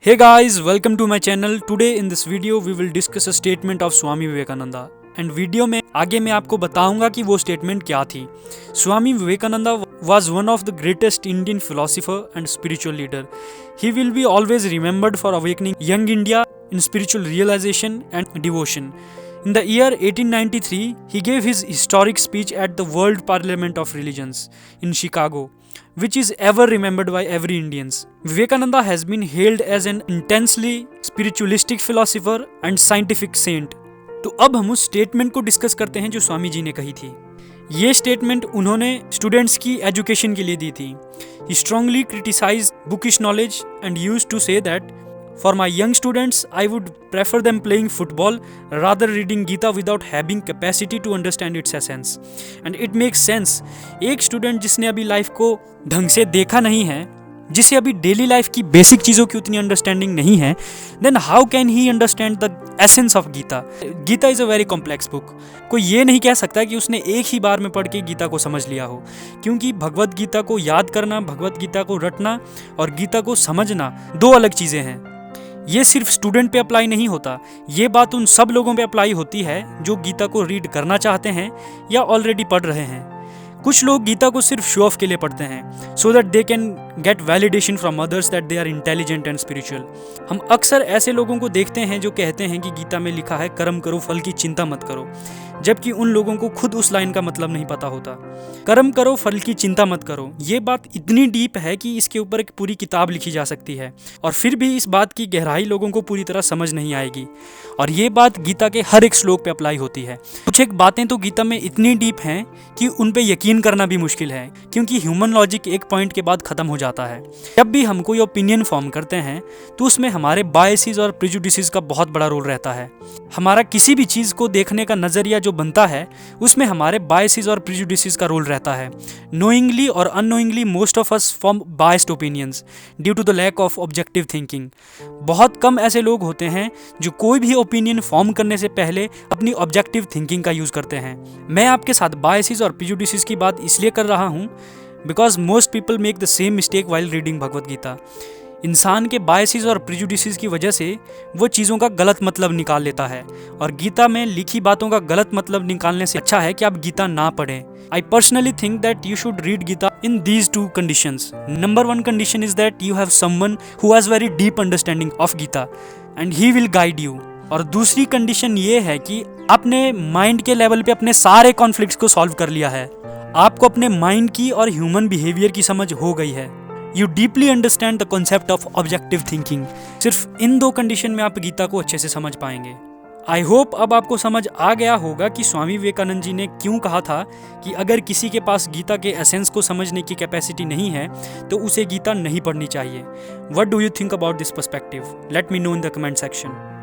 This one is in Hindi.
Hey guys, welcome to my channel. Today in this video we will discuss a statement of Swami Vivekananda and video में आगे मैं आपको बताऊंगा कि वो स्टेटमेंट क्या थी। स्वामी Vivekananda was one of the greatest Indian philosopher and spiritual leader. He will be always remembered for awakening young India in spiritual realization and devotion. In the year 1893, he gave his historic speech at the World Parliament of Religions in Chicago, which is ever remembered by every Indians. Vivekananda has been hailed as an intensely spiritualistic philosopher and scientific saint. तो अब हम उस स्टेटमेंट को डिस्कस करते हैं जो स्वामी जी ने कही थी। ये स्टेटमेंट उन्होंने स्टूडेंट्स की एजुकेशन के लिए दी थी। He strongly criticized bookish knowledge and used to say that for my young students, I would prefer them playing football rather reading Gita without having capacity to understand its essence. And it makes sense. एक स्टूडेंट जिसने अभी लाइफ को ढंग से देखा नहीं है, जिसे अभी डेली लाइफ की बेसिक चीज़ों की उतनी अंडरस्टैंडिंग नहीं है, then how can he understand the essence of Gita. Gita is a very complex book. कोई ये नहीं कह सकता कि उसने एक ही बार में पढ़ के गीता को समझ लिया हो, क्योंकि भगवत गीता को याद करना, भगवत गीता को रटना और गीता को समझना दो अलग चीज़ें हैं। ये सिर्फ स्टूडेंट पे अप्लाई नहीं होता, ये बात उन सब लोगों पे अप्लाई होती है जो गीता को रीड करना चाहते हैं या ऑलरेडी पढ़ रहे हैं। कुछ लोग गीता को सिर्फ शो ऑफ के लिए पढ़ते हैं, so that they can get validation from others that they are intelligent and spiritual. हम अक्सर ऐसे लोगों को देखते हैं जो कहते हैं कि गीता में लिखा है कर्म करो फल की चिंता मत करो, जबकि उन लोगों को खुद उस लाइन का मतलब नहीं पता होता। कर्म करो फल की चिंता मत करो, ये बात इतनी डीप है कि इसके ऊपर एक पूरी किताब लिखी जा सकती है, और फिर भी इस बात की गहराई लोगों को पूरी तरह समझ नहीं आएगी। और ये बात गीता के हर एक श्लोक पे अप्लाई होती है। कुछ एक बातें तो गीता में इतनी डीप हैं कि उन पे यकीन करना भी मुश्किल है, क्योंकि ह्यूमन लॉजिक एक पॉइंट के बाद खत्म हो जाता है। जब भी हम कोई ओपिनियन फॉर्म करते हैं तो उसमें हमारे बायसेस और प्रेजुडिसेस का बहुत बड़ा रोल रहता है। हमारा किसी भी चीज़ को देखने का नज़रिया जो बनता है उसमें हमारे बायसेस और प्रेजुडिसेस का रोल रहता है। नोइंगली और unknowingly most of us form biased opinions due to the lack of objective thinking. बहुत कम ऐसे लोग होते हैं जो कोई भी ओपिनियन फॉर्म करने से पहले अपनी ऑब्जेक्टिव थिंकिंग का यूज़ करते हैं। मैं आपके साथ बायसेस और प्रेजुडिसेस की बात इसलिए कर रहा हूँ because most people make the same mistake while reading Bhagavad Gita. इंसान के बायसेस और प्रेजुडिसेस की वजह से वो चीज़ों का गलत मतलब निकाल लेता है, और गीता में लिखी बातों का गलत मतलब निकालने से अच्छा है कि आप गीता ना पढ़ें। I personally think that you should read Gita in these two conditions. Number one condition is that you have someone who has very deep understanding of Gita and he will guide you. और दूसरी कंडीशन ये है कि आपने माइंड के लेवल पे अपने सारे कॉन्फ्लिक्ट्स को सॉल्व कर लिया है। आपको अपने माइंड की और ह्यूमन बिहेवियर की समझ हो गई है। You deeply understand the concept of objective thinking. सिर्फ इन दो कंडीशन में आप गीता को अच्छे से समझ पाएंगे। आई होप अब आपको समझ आ गया होगा कि स्वामी विवेकानंद जी ने क्यों कहा था कि अगर किसी के पास गीता के एसेंस को समझने की कैपेसिटी नहीं है तो उसे गीता नहीं पढ़नी चाहिए। What do you think about this perspective? Let me know in the comment section.